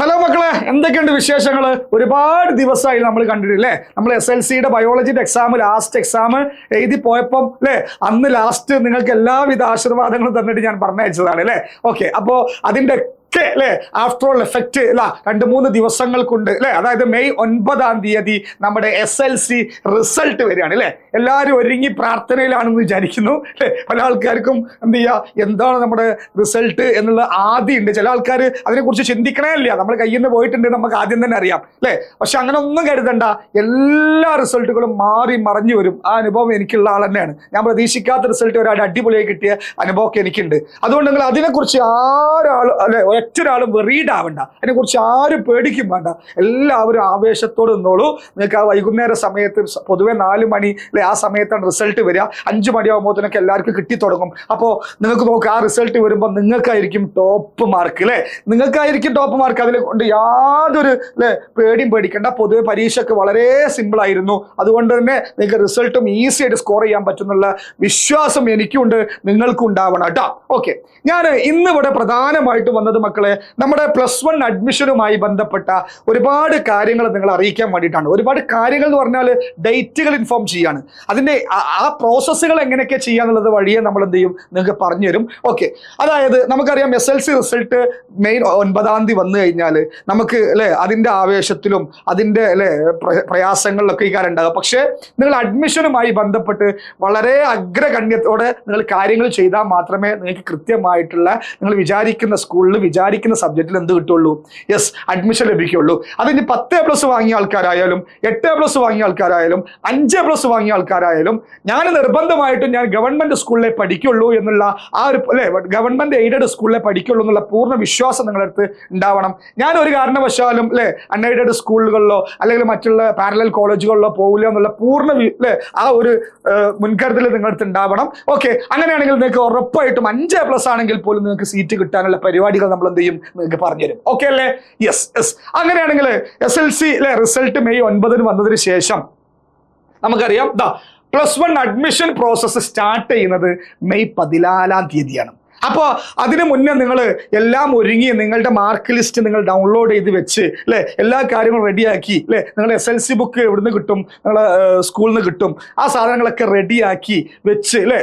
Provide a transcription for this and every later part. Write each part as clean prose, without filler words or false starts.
Hello മക്കളെ, എന്തൊക്കെയുണ്ട് വിശേഷങ്ങൾ? ഒരുപാട് ദിവസമായി നമ്മൾ കണ്ടിട്ടില്ലേ? നമ്മൾ SLCയുടെ ബയോളജിയുടെ ലാസ്റ്റ് എക്സാം എഴുതി പോയപ്പം അല്ലേ, അന്ന് ലാസ്റ്റ് നിങ്ങൾക്ക് എല്ലാവിധ ആശീർവാദങ്ങളും തന്നിട്ട് ഞാൻ പറഞ്ഞയച്ചതാണ് അല്ലേ. ഓക്കെ, അപ്പോൾ അതിൻ്റെ അല്ലേ ആഫ്റ്റർ ഓൾ എഫക്റ്റ് അല്ല 2-3 ദിവസങ്ങൾക്കുണ്ട് അല്ലെ. അതായത് മെയ് 9-ാം തീയതി നമ്മുടെ SLC റിസൾട്ട് വരികയാണ് അല്ലെ. എല്ലാവരും ഒരുങ്ങി പ്രാർത്ഥനയിലാണെന്ന് വിചാരിക്കുന്നു അല്ലെ. പല ആൾക്കാർക്കും എന്ത് ചെയ്യുക, എന്താണ് നമ്മുടെ റിസൾട്ട് എന്നുള്ള ആദ്യം ഉണ്ട്. ചില ആൾക്കാർ അതിനെക്കുറിച്ച് ചിന്തിക്കണേ ഇല്ല, നമ്മൾ കയ്യിൽ നിന്ന് പോയിട്ടുണ്ട് നമുക്ക് ആദ്യം തന്നെ അറിയാം അല്ലെ. പക്ഷെ അങ്ങനെ ഒന്നും കരുതണ്ട, എല്ലാ റിസൾട്ടുകളും മാറി മറിഞ്ഞു വരും. ആ അനുഭവം എനിക്കുള്ള ആൾ തന്നെയാണ്. ഞാൻ പ്രതീക്ഷിക്കാത്ത റിസൾട്ട് ഒരാൾ അടിപൊളിയായി കിട്ടിയ അനുഭവമൊക്കെ എനിക്കുണ്ട്. അതുകൊണ്ട് നിങ്ങൾ അതിനെക്കുറിച്ച് ആരാളും അല്ലെ ഒറ്റൊരാളും വെറീഡ് ആവണ്ട, അതിനെക്കുറിച്ച് ആരും പേടിക്കും വേണ്ട. എല്ലാവരും ആവേശത്തോട് നിന്നോളൂ. നിങ്ങൾക്ക് ആ വൈകുന്നേര സമയത്ത് പൊതുവെ 4 മണി അല്ലെ, ആ സമയത്താണ് റിസൾട്ട് വരിക. 5 മണിയാകുമ്പോഴത്തേനൊക്കെ എല്ലാവർക്കും കിട്ടിത്തുടങ്ങും. അപ്പോൾ നിങ്ങൾക്ക് നോക്കുക, ആ റിസൾട്ട് വരുമ്പോൾ നിങ്ങൾക്കായിരിക്കും ടോപ്പ് മാർക്ക് അല്ലേ, നിങ്ങൾക്കായിരിക്കും ടോപ്പ് മാർക്ക്. അതിനെ കൊണ്ട് യാതൊരു അല്ലെ പേടിയും പേടിക്കേണ്ട. പൊതുവെ പരീക്ഷയ്ക്ക് വളരെ സിമ്പിൾ ആയിരുന്നു. അതുകൊണ്ട് തന്നെ നിങ്ങൾക്ക് റിസൾട്ടും ഈസി ആയിട്ട് സ്കോർ ചെയ്യാൻ പറ്റുന്നുള്ള വിശ്വാസം എനിക്കുണ്ട്, നിങ്ങൾക്കും ഉണ്ടാവണം കേട്ടോ. ഓക്കെ, ഞാൻ ഇന്ന് ഇവിടെ പ്രധാനമായിട്ട് വന്നത് മക്കളെ, നമ്മുടെ +1 അഡ്മിഷനുമായി ബന്ധപ്പെട്ട ഒരുപാട് കാര്യങ്ങൾ നിങ്ങളെ അറിയിക്കാൻ വേണ്ടിയിട്ടാണ്. ഒരുപാട് കാര്യങ്ങൾ എന്ന് പറഞ്ഞാൽ ഡേറ്റുകൾ ഇൻഫോം ചെയ്യാണ്. അതിൻ്റെ ആ പ്രോസസ്സുകൾ എങ്ങനെയൊക്കെ ചെയ്യാന്നുള്ളത് വഴിയെ നമ്മൾ എന്ത് ചെയ്യും, നിങ്ങൾക്ക് പറഞ്ഞു തരും. ഓക്കെ, അതായത് നമുക്കറിയാം SLC റിസൾട്ട് മെയ് 9-ാം തീയതി വന്നു കഴിഞ്ഞാൽ നമുക്ക് അല്ലെ അതിൻ്റെ ആവേശത്തിലും അതിൻ്റെ അല്ലെ പ്രയാസങ്ങളിലൊക്കെ ഈ കാര്യം ഉണ്ടാകും. പക്ഷേ നിങ്ങൾ അഡ്മിഷനുമായി ബന്ധപ്പെട്ട് വളരെ അഗ്രഗണ്യത്തോടെ നിങ്ങൾ കാര്യങ്ങൾ ചെയ്താൽ മാത്രമേ നിങ്ങൾക്ക് കൃത്യമായിട്ടുള്ള നിങ്ങൾ വിചാരിക്കുന്ന സ്കൂളിൽ വിചാരിക്കുന്ന സബ്ജക്റ്റിൽ എന്ത് കിട്ടുള്ളൂ, യെസ് അഡ്മിഷൻ ലഭിക്കുള്ളൂ. അതിന് 10A+ വാങ്ങിയ ആൾക്കാരായാലും 8A+ വാങ്ങിയ ആൾക്കാരായാലും 5A+ വാങ്ങിയ ആൾക്കാരായാലും ഞാൻ നിർബന്ധമായിട്ടും ഞാൻ ഗവൺമെന്റ് സ്കൂളിലെ പഠിക്കുള്ളൂ എന്നുള്ള ആ ഒരു അല്ലെ, ഗവൺമെന്റ് എയ്ഡഡ് സ്കൂളിലെ പഠിക്കുള്ളൂ എന്നുള്ള പൂർണ്ണ വിശ്വാസം നിങ്ങളുടെ അടുത്ത് ഉണ്ടാവണം. ഞാൻ ഒരു കാരണവശാലും അല്ലെ അൺഎയ്ഡഡ് സ്കൂളുകളിലോ അല്ലെങ്കിൽ മറ്റുള്ള പാരലൽ കോളേജുകളിലോ പോകില്ല എന്നുള്ള പൂർണ്ണ അല്ലെ ആ ഒരു മുൻകരുതൽ നിങ്ങളുടെ അടുത്ത് ഉണ്ടാവണം. ഓക്കെ, അങ്ങനെയാണെങ്കിൽ നിങ്ങൾക്ക് ഉറപ്പായിട്ടും 5A+ ആണെങ്കിൽ പോലും നിങ്ങൾക്ക് സീറ്റ് കിട്ടാനുള്ള പരിപാടികൾ നമ്മൾ എന്ത് ചെയ്യും, നിങ്ങൾക്ക് പറഞ്ഞുതരും. ഓക്കെ അല്ലേ? Yes yes. അങ്ങനെയാണെങ്കിൽ SLC അല്ലെ റിസൾട്ട് മെയ് 9-ന് വന്നതിന് ശേഷം നമുക്കറിയാം +1 അഡ്മിഷൻ പ്രോസസ്സ് സ്റ്റാർട്ട് ചെയ്യുന്നത് മെയ് 14-ാം തീയതിയാണ്. അപ്പോൾ അതിന് മുന്നേ നിങ്ങൾ എല്ലാം ഒരുങ്ങി നിങ്ങളുടെ മാർക്ക് ലിസ്റ്റ് നിങ്ങൾ ഡൗൺലോഡ് ചെയ്ത് വെച്ച് അല്ലെ എല്ലാ കാര്യങ്ങളും റെഡിയാക്കി അല്ലെ, നിങ്ങളുടെ SLC ബുക്ക് എവിടുന്ന് കിട്ടും, നിങ്ങളെ സ്കൂളിൽ നിന്ന് കിട്ടും, ആ സാധനങ്ങളൊക്കെ റെഡിയാക്കി വെച്ച് അല്ലെ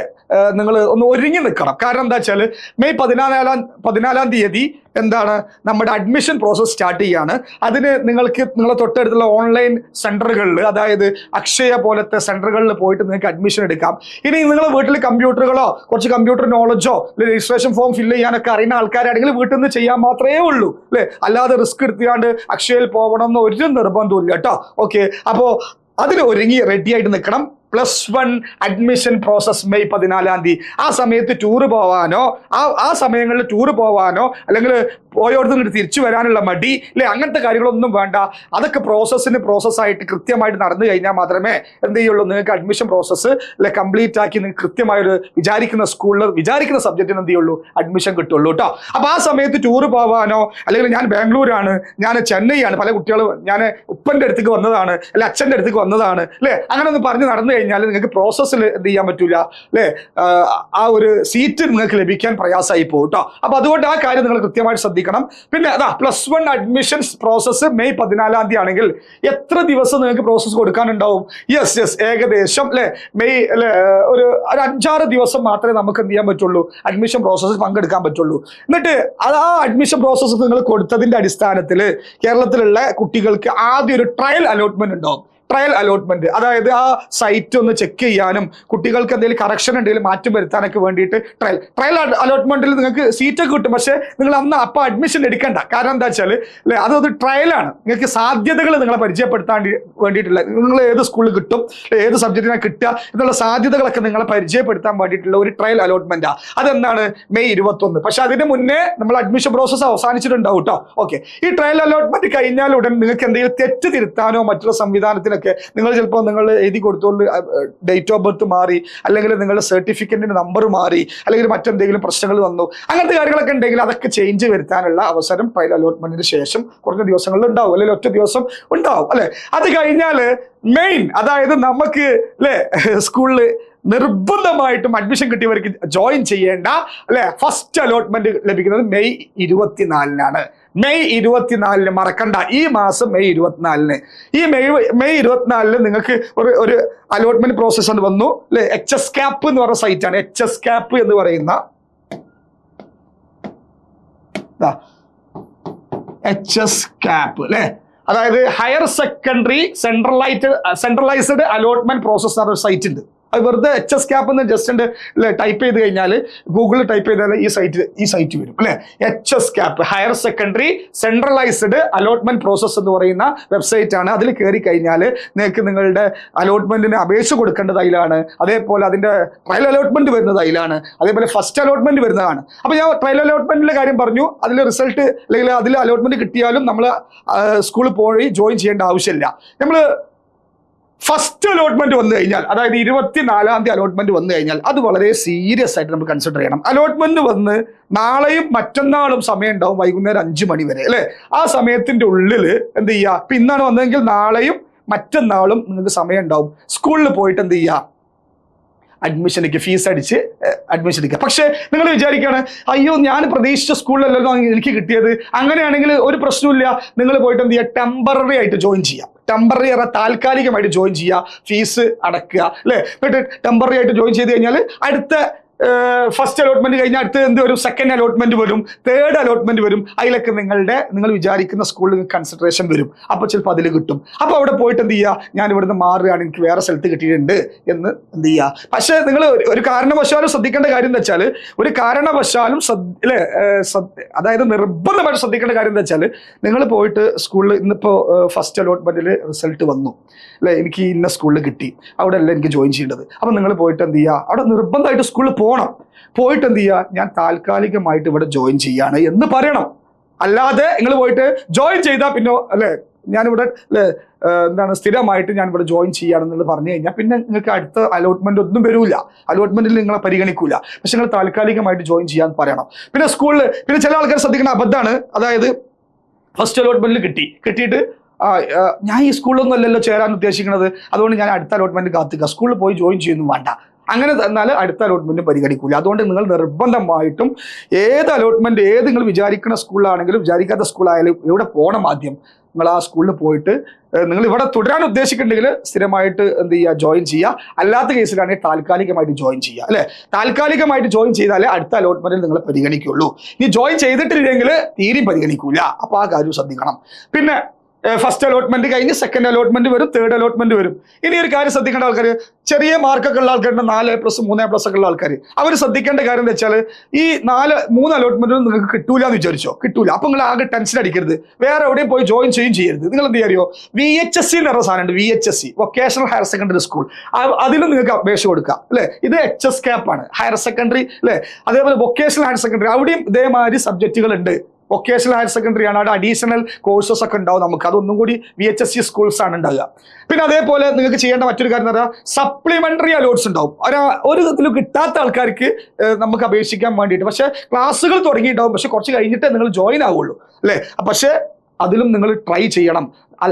നിങ്ങൾ ഒന്ന് ഒരുങ്ങി നിൽക്കണം. കാരണം എന്താ വെച്ചാൽ മെയ് 14-ാം തീയതി എന്താണ് നമ്മുടെ അഡ്മിഷൻ പ്രോസസ് സ്റ്റാർട്ട് ചെയ്യാണ്. അതിന് നിങ്ങൾക്ക് നിങ്ങളെ തൊട്ടടുത്തുള്ള ഓൺലൈൻ സെന്ററുകളിൽ, അതായത് അക്ഷയ പോലത്തെ സെന്ററുകളിൽ പോയിട്ട് നിങ്ങൾക്ക് അഡ്മിഷൻ എടുക്കാം. ഇനി നിങ്ങൾ വീട്ടിൽ കമ്പ്യൂട്ടറുകളോ കുറച്ച് കമ്പ്യൂട്ടർ നോളജോ രജിസ്ട്രേഷൻ ഫോം ഫില്ല് ചെയ്യാനൊക്കെ അറിയുന്ന ആൾക്കാരാണെങ്കിൽ വീട്ടിൽ നിന്ന് ചെയ്യാൻ മാത്രമേ ഉള്ളൂ അല്ലെ, അല്ലാതെ റിസ്ക് എടുത്തുകൊണ്ട് അക്ഷയയിൽ പോകണം എന്ന് ഒരു നിർബന്ധവും ഇല്ല കേട്ടോ. ഓക്കെ, അപ്പോൾ അതിന് ഒരുങ്ങി റെഡി ആയിട്ട് നിൽക്കണം. +1 അഡ്മിഷൻ പ്രോസസ് മെയ് 14-ാം തീയതി. ആ സമയത്ത് ടൂറ് പോവാനോ ആ സമയങ്ങളിൽ ടൂറ് പോവാനോ അല്ലെങ്കിൽ പോയോടത്ത് നിന്ന് തിരിച്ചു വരാനുള്ള മടി അല്ലെ, അങ്ങനത്തെ കാര്യങ്ങളൊന്നും വേണ്ട. അതൊക്കെ പ്രോസസ്സായിട്ട് കൃത്യമായിട്ട് നടന്നു കഴിഞ്ഞാൽ മാത്രമേ എന്ത് ചെയ്യുള്ളൂ, നിങ്ങൾക്ക് അഡ്മിഷൻ പ്രോസസ്സ് അല്ലെ കംപ്ലീറ്റ് ആക്കി നിങ്ങൾക്ക് കൃത്യമായൊരു വിചാരിക്കുന്ന സ്കൂളിൽ വിചാരിക്കുന്ന സബ്ജക്റ്റിന് എന്ത് ചെയ്യുള്ളൂ, അഡ്മിഷൻ കിട്ടുള്ളൂ കേട്ടോ. അപ്പോൾ ആ സമയത്ത് ടൂറ് പോവാനോ അല്ലെങ്കിൽ ഞാൻ ബാംഗ്ലൂരാണ്, ഞാൻ ചെന്നൈയാണ്, പല കുട്ടികളും ഞാൻ ഉപ്പൻ്റെ അടുത്തേക്ക് വന്നതാണ് അല്ലെ അച്ഛൻ്റെ അടുത്തേക്ക് വന്നതാണ് അല്ലെ, അങ്ങനെ ഒന്ന് പറഞ്ഞ് നടന്നു കഴിഞ്ഞാൽ നിങ്ങൾക്ക് പ്രോസസ്സിൽ എന്ത് ചെയ്യാൻ പറ്റൂല അല്ലെ, ആ ഒരു സീറ്റ് നിങ്ങൾക്ക് ലഭിക്കാൻ പ്രയാസമായി പോകും കേട്ടോ. അപ്പൊ അതുകൊണ്ട് ആ കാര്യം നിങ്ങൾ കൃത്യമായിട്ട് ശ്രദ്ധിക്കണം. പിന്നെ +1 അഡ്മിഷൻ പ്രോസസ്സ് മെയ് 14-ാം തീയതി ആണെങ്കിൽ എത്ര ദിവസം നിങ്ങൾക്ക് പ്രോസസ്സ് കൊടുക്കാനുണ്ടാവും? യെസ് ഏകദേശം അല്ലെ മെയ് അല്ലെ ഒരു 5-6 ദിവസം മാത്രമേ നമുക്ക് എന്ത് ചെയ്യാൻ പറ്റുള്ളൂ, അഡ്മിഷൻ പ്രോസസ്സിൽ പങ്കെടുക്കാൻ പറ്റുള്ളൂ. എന്നിട്ട് ആ അഡ്മിഷൻ പ്രോസസ്സ് നിങ്ങൾ കൊടുത്തതിന്റെ അടിസ്ഥാനത്തിൽ കേരളത്തിലുള്ള കുട്ടികൾക്ക് ആദ്യം ഒരു ട്രയൽ അലോട്ട്മെന്റ് ഉണ്ടാവും. ട്രയൽ അലോട്ട്മെന്റ്, അതായത് ആ സൈറ്റ് ഒന്ന് ചെക്ക് ചെയ്യാനും കുട്ടികൾക്ക് എന്തെങ്കിലും കറക്ഷൻ എന്തെങ്കിലും മാറ്റം വരുത്താനൊക്കെ വേണ്ടിയിട്ട് ട്രയൽ അലോട്ട്മെന്റിൽ നിങ്ങൾക്ക് സീറ്റൊക്കെ കിട്ടും. പക്ഷേ നിങ്ങൾ അപ്പോൾ അഡ്മിഷൻ എടുക്കണ്ട. കാരണം എന്താ വെച്ചാൽ അല്ലെ അതൊരു ട്രയലാണ്. നിങ്ങൾക്ക് സാധ്യതകൾ നിങ്ങളെ പരിചയപ്പെടുത്താൻ വേണ്ടിയിട്ടുള്ള, നിങ്ങൾ ഏത് സ്കൂളിൽ കിട്ടും, ഏത് സബ്ജക്റ്റിനാണ് കിട്ടുക എന്നുള്ള സാധ്യതകളൊക്കെ നിങ്ങളെ പരിചയപ്പെടുത്താൻ വേണ്ടിയിട്ടുള്ള ഒരു ട്രയൽ അലോട്ട്മെന്റാണ്. അതെന്താണ് മെയ് 21. പക്ഷെ അതിന് മുന്നേ നമ്മൾ അഡ്മിഷൻ പ്രോസസ്സ് അവസാനിച്ചിട്ടുണ്ടാവും കേട്ടോ. ഓക്കെ, ഈ ട്രയൽ അലോട്ട്മെന്റ് കഴിഞ്ഞാൽ ഉടൻ നിങ്ങൾക്ക് എന്തെങ്കിലും തെറ്റ് തിരുത്താനോ മറ്റുള്ള സംവിധാനത്തിനൊക്കെ നിങ്ങൾ ചിലപ്പോൾ നിങ്ങൾ എഴുതി കൊടുത്തോണ്ട് ഡേറ്റ് ഓഫ് ബർത്ത് മാറി, അല്ലെങ്കിൽ നിങ്ങളുടെ സർട്ടിഫിക്കറ്റിന്റെ നമ്പർ മാറി, അല്ലെങ്കിൽ മറ്റെന്തെങ്കിലും പ്രശ്നങ്ങൾ വന്നു, അങ്ങനത്തെ കാര്യങ്ങളൊക്കെ ഉണ്ടെങ്കിൽ അതൊക്കെ ചേഞ്ച് വരുത്താനുള്ള അവസരം ട്രയൽ അലോട്ട്മെന്റിന് ശേഷം കുറഞ്ഞ ദിവസങ്ങളിൽ ഉണ്ടാവും, അല്ലെങ്കിൽ ഒറ്റ ദിവസം ഉണ്ടാവും അല്ലെ. അത് കഴിഞ്ഞാൽ മെയിൻ, അതായത് നമുക്ക് അല്ലെ സ്കൂളിൽ നിർബന്ധമായിട്ടും അഡ്മിഷൻ കിട്ടിയവർക്ക് ജോയിൻ ചെയ്യേണ്ട അല്ലെ ഫസ്റ്റ് അലോട്ട്മെന്റ് ലഭിക്കുന്നത് മെയ് 24-നാണ്. മെയ് 24-ന് മറക്കണ്ട. ഈ മാസം മെയ് 24-ന് ഈ മെയ് 24-ന് നിങ്ങൾക്ക് ഒരു അലോട്ട്മെന്റ് പ്രോസസ് വന്നു അല്ലെ. HSCAP എന്ന് പറയുന്ന സൈറ്റാണ്. HSCAP എന്ന് പറയുന്ന HSCAP അല്ലെ, അതായത് higher secondary centralised allotment process എന്ന ഒരു സൈറ്റ് ഉണ്ട്. അത് വെറുതെ HSCAP എന്ന് ജസ്റ്റ് ടൈപ്പ് ചെയ്ത് കഴിഞ്ഞാൽ ഗൂഗിളിൽ ടൈപ്പ് ചെയ്താൽ ഈ സൈറ്റ് വരും അല്ലെ. HSCAP higher secondary centralised allotment process എന്ന് പറയുന്ന വെബ്സൈറ്റ് ആണ്. അതിൽ കയറി കഴിഞ്ഞാൽ നിങ്ങൾക്ക് നിങ്ങളുടെ അലോട്ട്മെന്റിന് അപേക്ഷ കൊടുക്കേണ്ടത് അതിലാണ്. അതേപോലെ അതിന്റെ ട്രയൽ അലോട്ട്മെന്റ് വരുന്നത് അതിലാണ്. അതേപോലെ ഫസ്റ്റ് അലോട്ട്മെന്റ് വരുന്നതാണ്. അപ്പൊ ഞാൻ ട്രയൽ അലോട്ട്മെന്റിന്റെ കാര്യം പറഞ്ഞു. അതിൽ റിസൾട്ട് അല്ലെങ്കിൽ അതിൽ അലോട്ട്മെന്റ് കിട്ടിയാലും നമ്മൾ സ്കൂളിൽ പോയി ജോയിൻ ചെയ്യേണ്ട ആവശ്യമില്ല. നമ്മൾ ഫസ്റ്റ് അലോട്ട്മെന്റ് വന്നു കഴിഞ്ഞാൽ, അതായത് 24-ാം തീയതി അലോട്ട്മെന്റ് വന്നു കഴിഞ്ഞാൽ അത് വളരെ സീരിയസ് ആയിട്ട് നമ്മൾ കൺസിഡർ ചെയ്യണം. അലോട്ട്മെന്റ് വന്ന് നാളെയും മറ്റന്നാളും സമയം ഉണ്ടാവും, വൈകുന്നേരം 5 മണി വരെ അല്ലെ. ആ സമയത്തിന്റെ ഉള്ളിൽ എന്ത് ചെയ്യുക, ഇപ്പൊ ഇന്നാണ് വന്നതെങ്കിൽ നാളെയും മറ്റന്നാളും നിങ്ങൾക്ക് സമയം ഉണ്ടാവും. സ്കൂളിൽ പോയിട്ട് എന്ത് ചെയ്യുക, അഡ്മിഷനിക്ക് ഫീസ് അടിച്ച് അഡ്മിഷൻ എടുക്കുക. പക്ഷെ നിങ്ങൾ വിചാരിക്കുകയാണ്, അയ്യോ ഞാൻ പ്രതീക്ഷിച്ച സ്കൂളിലല്ലോ എനിക്ക് കിട്ടിയത്. അങ്ങനെയാണെങ്കിൽ ഒരു പ്രശ്നമില്ല. നിങ്ങൾ പോയിട്ട് എന്ത് ചെയ്യുക, ടെമ്പററി ആയിട്ട് ജോയിൻ ചെയ്യാം. ടെമ്പററി താൽക്കാലികമായിട്ട് ജോയിൻ ചെയ്യുക, ഫീസ് അടക്കുക അല്ലെ. എന്നിട്ട് ടെമ്പററി ആയിട്ട് ജോയിൻ ചെയ്ത് കഴിഞ്ഞാൽ അടുത്ത ഫസ്റ്റ് അലോട്ട്മെന്റ് കഴിഞ്ഞാൽ അടുത്ത് എന്ത് വരും, സെക്കൻഡ് അലോട്ട്മെന്റ് വരും, തേർഡ് അലോട്ട്മെന്റ് വരും. അതിലൊക്കെ നിങ്ങൾ വിചാരിക്കുന്ന സ്കൂളിൽ കൺസിഡറേഷൻ വരും. അപ്പോൾ ചിലപ്പോൾ അതിൽ കിട്ടും. അപ്പോൾ അവിടെ പോയിട്ട് എന്ത് ചെയ്യുക, ഞാൻ ഇവിടുന്ന് മാറുകയാണ്, എനിക്ക് വേറെ സ്ഥലത്ത് കിട്ടിയിട്ടുണ്ട് എന്ന് എന്ത് ചെയ്യുക. പക്ഷേ നിങ്ങൾ ഒരു കാരണവശാലും ശ്രദ്ധിക്കേണ്ട കാര്യം എന്താ വെച്ചാൽ, ഒരു കാരണവശാലും അതായത് നിർബന്ധമായിട്ട് ശ്രദ്ധിക്കേണ്ട കാര്യം എന്താ വെച്ചാൽ, നിങ്ങൾ പോയിട്ട് സ്കൂളിൽ ഇന്നിപ്പോൾ ഫസ്റ്റ് അലോട്ട്മെന്റിൽ റിസൾട്ട് വന്നു അല്ലെ, എനിക്ക് ഇന്ന സ്കൂളിൽ കിട്ടി, അവിടെ അല്ല എനിക്ക് ജോയിൻ ചെയ്യേണ്ടത്. അപ്പം നിങ്ങൾ പോയിട്ട് എന്ത് ചെയ്യുക, അവിടെ നിർബന്ധമായിട്ട് സ്കൂളിൽ പോയിട്ട് എന്ത് ചെയ്യുക, ഞാൻ താൽക്കാലികമായിട്ട് ഇവിടെ ജോയിൻ ചെയ്യാണ് എന്ന് പറയണം. അല്ലാതെ നിങ്ങൾ പോയിട്ട് ജോയിൻ ചെയ്താൽ പിന്നെ അല്ലെ ഞാനിവിടെ സ്ഥിരമായിട്ട് ഞാൻ ഇവിടെ ജോയിൻ ചെയ്യാണെന്നുള്ളത് പറഞ്ഞു കഴിഞ്ഞാൽ പിന്നെ നിങ്ങൾക്ക് അടുത്ത അലോട്ട്മെന്റ് ഒന്നും വരില്ല, അലോട്ട്മെന്റിൽ നിങ്ങളെ പരിഗണിക്കൂല. പക്ഷെ നിങ്ങൾ താൽക്കാലികമായിട്ട് ജോയിൻ ചെയ്യാൻ പറയണം. പിന്നെ സ്കൂളിൽ പിന്നെ ചില ആൾക്കാർ ശ്രദ്ധിക്കുന്ന അബദ്ധമാണ്, അതായത് ഫസ്റ്റ് അലോട്ട്മെന്റിൽ കിട്ടിയിട്ട് ഞാൻ ഈ സ്കൂളിലൊന്നും അല്ലല്ലോ ചേരാൻ ഉദ്ദേശിക്കുന്നത്, അതുകൊണ്ട് ഞാൻ അടുത്ത അലോട്ട്മെന്റ് കാത്തുക, സ്കൂളിൽ പോയി ജോയിൻ ചെയ്യുന്നു വേണ്ട. അങ്ങനെ തന്നാൽ അടുത്ത അലോട്ട്മെന്റ് പരിഗണിക്കൂല. അതുകൊണ്ട് നിങ്ങൾ നിർബന്ധമായിട്ടും ഏത് അലോട്ട്മെന്റ് നിങ്ങൾ വിചാരിക്കുന്ന സ്കൂളിലാണെങ്കിലും വിചാരിക്കാത്ത സ്കൂളായാലും എവിടെ പോകണം, ആദ്യം നിങ്ങൾ ആ സ്കൂളിൽ പോയിട്ട് നിങ്ങൾ ഇവിടെ തുടരാൻ ഉദ്ദേശിക്കുന്നുണ്ടെങ്കിൽ സ്ഥിരമായിട്ട് എന്ത് ചെയ്യുക, ജോയിൻ ചെയ്യുക. അല്ലാത്ത കേസിലാണെങ്കിൽ താൽക്കാലികമായിട്ട് ജോയിൻ ചെയ്യുക അല്ലെ. താൽക്കാലികമായിട്ട് ജോയിൻ ചെയ്താലേ അടുത്ത അലോട്ട്മെന്റിൽ നിങ്ങൾ പരിഗണിക്കുള്ളൂ. ഇനി ജോയിൻ ചെയ്തിട്ടില്ലെങ്കിൽ തീരെയും പരിഗണിക്കൂല. അപ്പൊ ആ കാര്യം ശ്രദ്ധിക്കണം. പിന്നെ ഫസ്റ്റ് അലോട്ട്മെന്റ് കഴിഞ്ഞ് സെക്കൻഡ് അലോട്ട്മെന്റ് വരും, തേർഡ് അലോട്ട്മെന്റ് വരും. ഇനി ഒരു കാര്യം ശ്രദ്ധിക്കേണ്ട ആൾക്കാർ, ചെറിയ മാർക്കൊക്കെ ഉള്ള ആൾക്കാരുണ്ട്, 4A+, 3A+ ഒക്കെ ഉള്ള ആൾക്കാർ, അവർ ശ്രദ്ധിക്കേണ്ട കാര്യം എന്താ വെച്ചാൽ, ഈ 3 അലോട്ട്മെന്റും നിങ്ങൾക്ക് കിട്ടൂല എന്ന് വിചാരിച്ചോ, കിട്ടൂല. അപ്പൊ നിങ്ങൾ ആകെ ടെൻഷൻ അടിക്കരുത്, വേറെ എവിടെയും പോയി ജോയിൻ ചെയ്യരുത്. നിങ്ങൾ എന്ത് ചെയ്യാറിയോ, VHSC എന്ന് പറഞ്ഞ സാധനമുണ്ട്, VHSC vocational higher secondary school. അതിലും നിങ്ങൾക്ക് അപേക്ഷ കൊടുക്കാം അല്ലെ. ഇത് HSCAP ആണ്, ഹയർ സെക്കൻഡറി അല്ലെ. അതേപോലെ വൊക്കേഷണൽ ഹയർ സെക്കൻഡറി, അവിടെയും ഇതേമാതിരി സബ്ജക്റ്റുകൾ ഉണ്ട്. വൊക്കേഷണൽ ഹയർ സെക്കൻഡറി ആണ്, അവിടെ അഡീഷണൽ കോഴ്സസ് ഒക്കെ ഉണ്ടാവും. നമുക്ക് അതൊന്നും കൂടി VHSC സ്കൂൾസ് ആണ് ഉണ്ടാവുക. പിന്നെ അതേപോലെ നിങ്ങൾക്ക് ചെയ്യേണ്ട മറ്റൊരു കാര്യം എന്ന് പറഞ്ഞാൽ സപ്ലിമെന്ററി അലോട്ട്സ് ഉണ്ടാവും. ഒരു ഇതിലും കിട്ടാത്ത ആൾക്കാർക്ക് നമുക്ക് അപേക്ഷിക്കാൻ വേണ്ടിയിട്ട്. പക്ഷെ ക്ലാസ്സുകൾ തുടങ്ങിയിട്ടുണ്ടാവും, പക്ഷെ കുറച്ച് കഴിഞ്ഞിട്ടേ നിങ്ങൾ ജോയിൻ ആവുള്ളൂ അല്ലേ. പക്ഷെ അതിലും നിങ്ങൾ ട്രൈ ചെയ്യണം.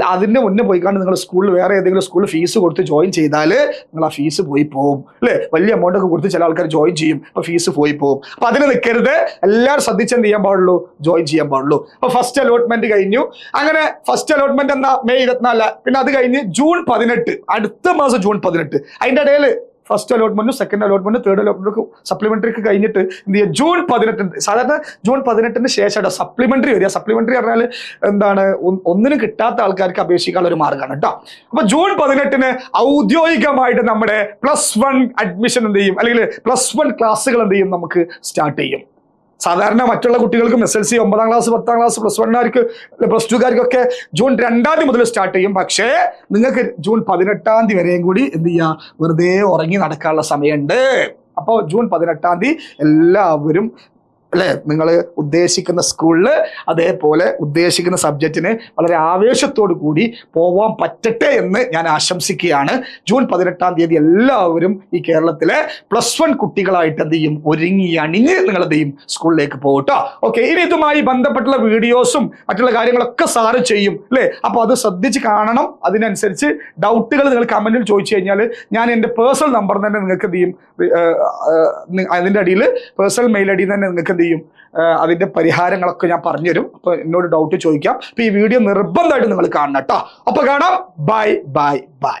അതിന്റെ മുന്നേ പോയിക്കാണ്ട് നിങ്ങൾ സ്കൂളിൽ വേറെ ഏതെങ്കിലും സ്കൂളിൽ ഫീസ് കൊടുത്ത് ജോയിൻ ചെയ്താൽ നിങ്ങൾ ആ ഫീസ് പോയി പോകും അല്ലെ. വലിയ എമൗണ്ട് ഒക്കെ കൊടുത്ത് ചില ആൾക്കാർ ജോയിൻ ചെയ്യും, അപ്പൊ ഫീസ് പോയി പോകും. അപ്പൊ അതിന് നിൽക്കരുത്, എല്ലാവരും ശ്രദ്ധിച്ചെന്ത് ചെയ്യാൻ പാടുള്ളൂ, ജോയിൻ ചെയ്യാൻ പാടുള്ളൂ. അപ്പൊ ഫസ്റ്റ് അലോട്ട്മെന്റ് കഴിഞ്ഞു. അങ്ങനെ ഫസ്റ്റ് അലോട്ട്മെന്റ് എന്നാ മെയ് 24. പിന്നെ അത് കഴിഞ്ഞ് ജൂൺ 18, അടുത്ത മാസം ജൂൺ 18. അതിന്റെ ഇടയിൽ ഫസ്റ്റ് അലോട്ട്മെന്റും സെക്കൻഡ് അലോട്ട്മെന്റും തേർഡ് അലോട്ട്മെന്റും സപ്ലിമെന്ററിക്ക് കഴിഞ്ഞിട്ട് എന്ത് ചെയ്യുക, ജൂൺ 18. സാധാരണ ജൂൺ 18 ശേഷമാണ് സപ്ലിമെന്ററി വരിക. സപ്ലിമെന്ററി പറഞ്ഞാൽ എന്താണ്, ഒന്നിനും കിട്ടാത്ത ആൾക്കാർക്ക് അപേക്ഷിക്കാനുള്ള ഒരു മാർഗ്ഗമാണ് കേട്ടോ. അപ്പൊ ജൂൺ 18 ഔദ്യോഗികമായിട്ട് നമ്മുടെ +1 അഡ്മിഷൻ എന്ത് ചെയ്യും, അല്ലെങ്കിൽ +1 ക്ലാസ്സുകൾ എന്ത് ചെയ്യും, നമുക്ക് സ്റ്റാർട്ട് ചെയ്യും. സാധാരണ മറ്റുള്ള കുട്ടികൾക്കും SLC 9ാം ക്ലാസ് 10ാം ക്ലാസ് +1കാർക്ക് +2കാർക്കൊക്കെ ജൂൺ 2 മുതൽ സ്റ്റാർട്ട് ചെയ്യും. പക്ഷേ നിങ്ങൾക്ക് ജൂൺ 18 വരെയും കൂടി എന്ത് ചെയ്യുക, വെറുതെ ഉറങ്ങി നടക്കാനുള്ള സമയമുണ്ട്. അപ്പോൾ ജൂൺ 18 എല്ലാവരും അല്ലെ നിങ്ങൾ ഉദ്ദേശിക്കുന്ന സ്കൂളിൽ അതേപോലെ ഉദ്ദേശിക്കുന്ന സബ്ജക്റ്റിന് വളരെ ആവേശത്തോടു കൂടി പോവാൻ പറ്റട്ടെ എന്ന് ഞാൻ ആശംസിക്കുകയാണ്. ജൂൺ 18-ാം തീയതി എല്ലാവരും ഈ കേരളത്തിലെ +1 കുട്ടികളായിട്ട് എന്ത് ചെയ്യും, ഒരുങ്ങി അണിഞ്ഞ് നിങ്ങൾ എന്ത് ചെയ്യും, സ്കൂളിലേക്ക് പോകട്ടോ. ഓക്കെ, ഇനി ഇതുമായി ബന്ധപ്പെട്ടുള്ള വീഡിയോസും മറ്റുള്ള കാര്യങ്ങളൊക്കെ സാറ് ചെയ്യും അല്ലേ. അപ്പോൾ അത് ശ്രദ്ധിച്ച് കാണണം. അതിനനുസരിച്ച് ഡൗട്ടുകൾ നിങ്ങൾ കമന്റിൽ ചോദിച്ചു കഴിഞ്ഞാൽ ഞാൻ എൻ്റെ പേഴ്സണൽ നമ്പർ തന്നെ നിങ്ങൾക്ക് എന്ത് ചെയ്യും, അതിൻ്റെ അടിയിൽ പേഴ്സണൽ മെയിൽ ഐ ഡി തന്നെ നിങ്ങൾക്ക് എന്ത് ചെയ്യും, അതിന്റെ പരിഹാരങ്ങളൊക്കെ ഞാൻ പറഞ്ഞുതരും. അപ്പൊ എന്നോട് ഡൗട്ട് ചോദിക്കാം. അപ്പൊ ഈ വീഡിയോ നിർബന്ധമായിട്ട് നിങ്ങൾ കാണണം കേട്ടോ. അപ്പൊ കാണാം. Bye bye bye.